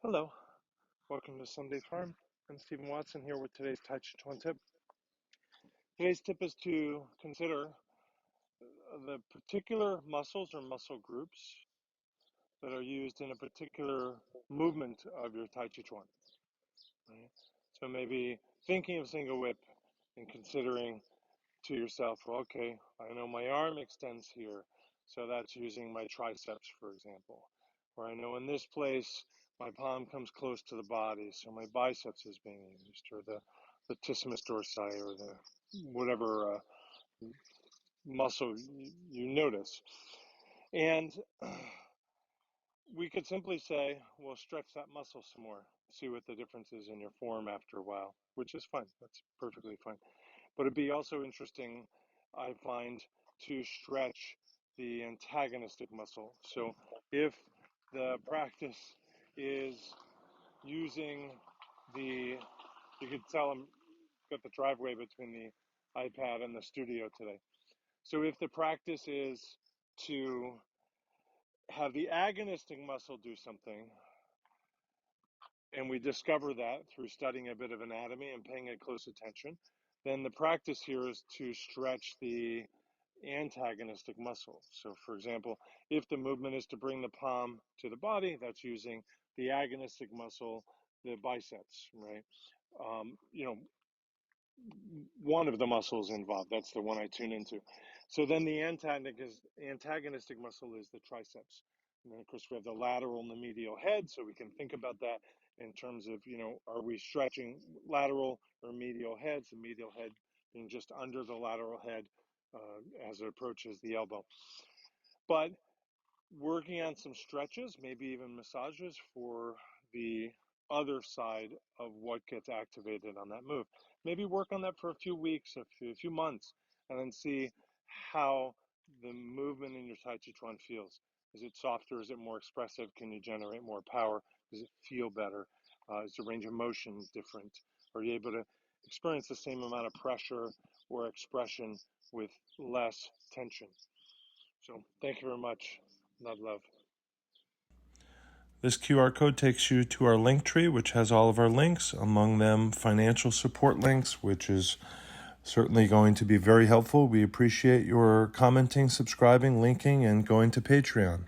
Hello, welcome to Sunday Farm. I'm Stephen Watson here with today's Tàijíquán Tip. Today's tip is to consider the particular muscles or muscle groups that are used in a particular movement of your Tàijíquán. Right? So maybe thinking of single whip and considering to yourself, well, okay, I know my arm extends here, so that's using my triceps, for example. Or I know in this place, my palm comes close to the body, so my biceps is being used, or the latissimus dorsi, or the whatever muscle you notice. And we could simply say, well, stretch that muscle some more, see what the difference is in your form after a while, which is fine. That's perfectly fine. But it'd be also interesting, I find, to stretch the antagonistic muscle. So if the practice is using you could tell I'm got the driveway between the iPad and the studio today. So if the practice is to have the agonistic muscle do something, and we discover that through studying a bit of anatomy and paying it close attention, then the practice here is to stretch the antagonistic muscle. So for example, if the movement is to bring the palm to the body, that's using the agonistic muscle, the biceps, right? One of the muscles involved, that's the one I tune into. So then the antagonistic muscle is the triceps. And then of course we have the lateral and the medial head, so we can think about that in terms of, are we stretching lateral or medial heads, the medial head being just under the lateral head as it approaches the elbow. But working on some stretches, maybe even massages for the other side of what gets activated on that move. Maybe work on that for a few weeks, a few months, and then see how the movement in your Tàijíquán feels. Is it softer? Is it more expressive? Can you generate more power? Does it feel better? Is the range of motion different? Are you able to experience the same amount of pressure or expression with less tension? So thank you very much. Love. This QR code takes you to our link tree, which has all of our links, among them financial support links, which is certainly going to be very helpful. We appreciate your commenting, subscribing, linking, and going to Patreon.